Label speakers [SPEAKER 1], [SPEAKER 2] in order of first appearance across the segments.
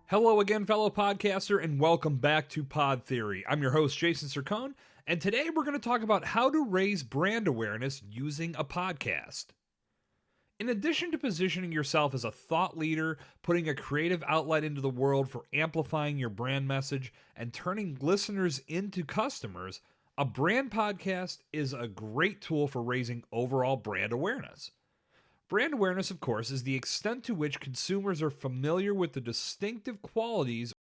[SPEAKER 1] Hello again, fellow podcaster, and welcome back to Pod Theory. I'm your host, Jason Cercone, and today we're going to talk about how to raise brand awareness using a podcast. In addition to positioning yourself as a thought leader, putting a creative outlet into the world for amplifying your brand message, and turning listeners into customers, a brand podcast is a great tool for raising overall brand awareness. Brand awareness, of course, is the extent to which consumers are familiar with the distinctive qualities of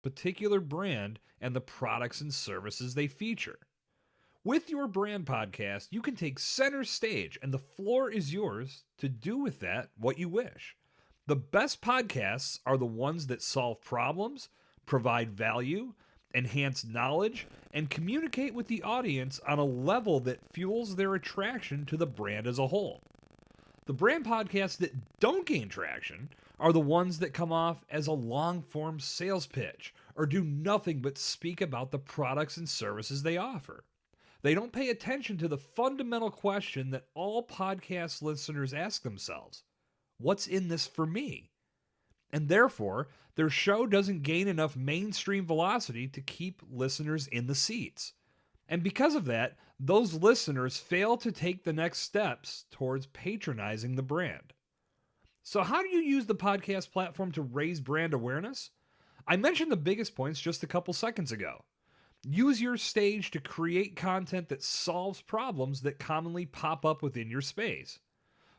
[SPEAKER 1] a particular brand and the products and services they feature. With your brand podcast, you can take center stage, and the floor is yours to do with that what you wish. The best podcasts are the ones that solve problems, provide value, enhance knowledge, and communicate with the audience on a level that fuels their attraction to the brand as a whole. The brand podcasts that don't gain traction are the ones that come off as a long-form sales pitch or do nothing but speak about the products and services they offer. They don't pay attention to the fundamental question that all podcast listeners ask themselves: what's in this for me? And therefore, their show doesn't gain enough mainstream velocity to keep listeners in the seats. And because of that, those listeners fail to take the next steps towards patronizing the brand. So, how do you use the podcast platform to raise brand awareness? I mentioned the biggest points just a couple seconds ago. Use your stage to create content that solves problems that commonly pop up within your space.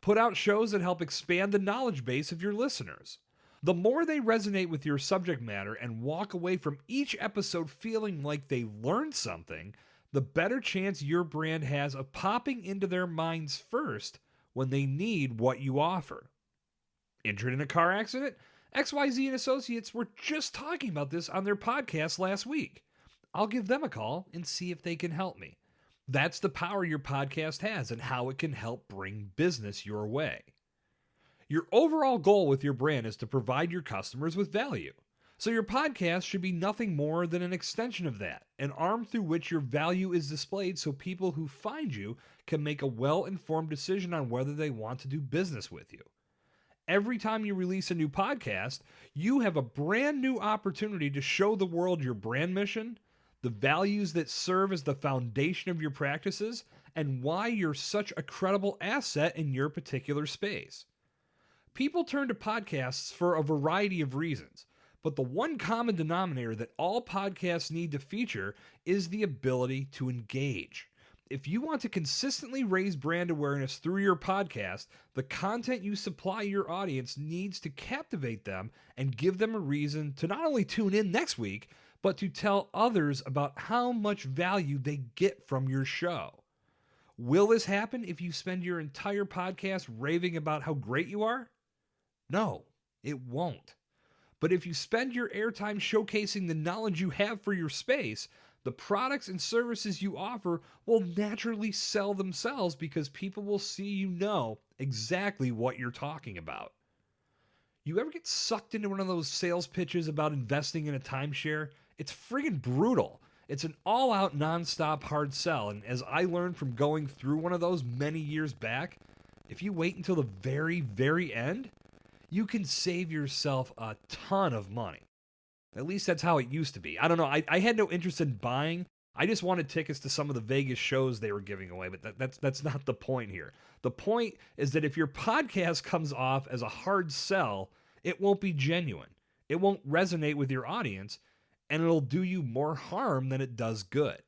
[SPEAKER 1] Put out shows that help expand the knowledge base of your listeners. The more they resonate with your subject matter and walk away from each episode feeling like they learned something, the better chance your brand has of popping into their minds first when they need what you offer. Injured in a car accident? XYZ and Associates were just talking about this on their podcast last week. I'll give them a call and see if they can help me. That's the power your podcast has and how it can help bring business your way. Your overall goal with your brand is to provide your customers with value. So your podcast should be nothing more than an extension of that, an arm through which your value is displayed so people who find you can make a well-informed decision on whether they want to do business with you. Every time you release a new podcast, you have a brand new opportunity to show the world your brand mission, the values that serve as the foundation of your practices, and why you're such a credible asset in your particular space. People turn to podcasts for a variety of reasons, but the one common denominator that all podcasts need to feature is the ability to engage. If you want to consistently raise brand awareness through your podcast, the content you supply your audience needs to captivate them and give them a reason to not only tune in next week, but to tell others about how much value they get from your show. Will this happen if you spend your entire podcast raving about how great you are? No, it won't. But if you spend your airtime showcasing the knowledge you have for your space, the products and services you offer will naturally sell themselves because people will see you know exactly what you're talking about. You ever get sucked into one of those sales pitches about investing in a timeshare? It's friggin' brutal. It's an all-out, non-stop hard sell, and as I learned from going through one of those many years back, if you wait until the very, very end, you can save yourself a ton of money. At least that's how it used to be. I don't know. I had no interest in buying. I just wanted tickets to some of the Vegas shows they were giving away, but that's not the point here. The point is that if your podcast comes off as a hard sell, it won't be genuine. It won't resonate with your audience, and it'll do you more harm than it does good.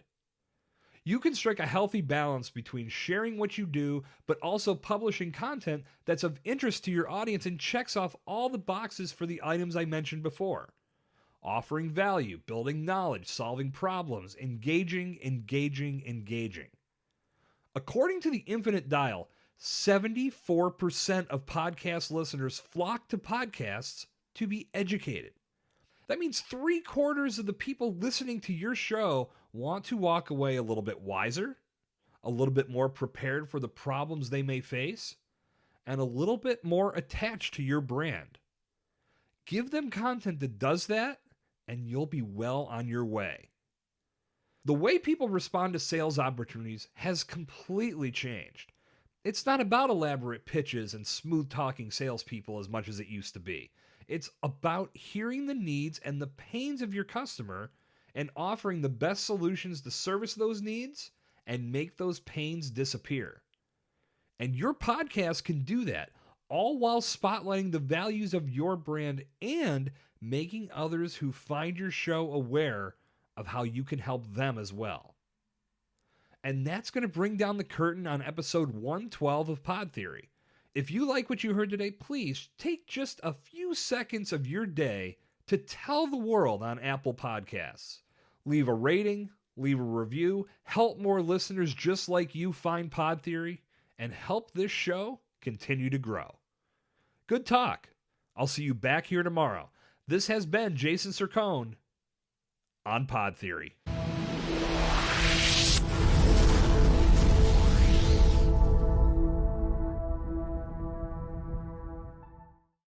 [SPEAKER 1] You can strike a healthy balance between sharing what you do, but also publishing content that's of interest to your audience and checks off all the boxes for the items I mentioned before. Offering value, building knowledge, solving problems, engaging. According to the Infinite Dial, 74% of podcast listeners flock to podcasts to be educated. That means 3/4 of the people listening to your show want to walk away a little bit wiser, a little bit more prepared for the problems they may face, and a little bit more attached to your brand. Give them content that does that, and you'll be well on your way. The way people respond to sales opportunities has completely changed. It's not about elaborate pitches and smooth-talking salespeople as much as it used to be. It's about hearing the needs and the pains of your customer and offering the best solutions to service those needs and make those pains disappear. And your podcast can do that, all while spotlighting the values of your brand and making others who find your show aware of how you can help them as well. And that's going to bring down the curtain on episode 112 of Pod Theory. If you like what you heard today, please take just a few seconds of your day to tell the world on Apple Podcasts. Leave a rating, leave a review, help more listeners just like you find Pod Theory, and help this show continue to grow. Good talk. I'll see you back here tomorrow. This has been Jason Cercone on Pod Theory.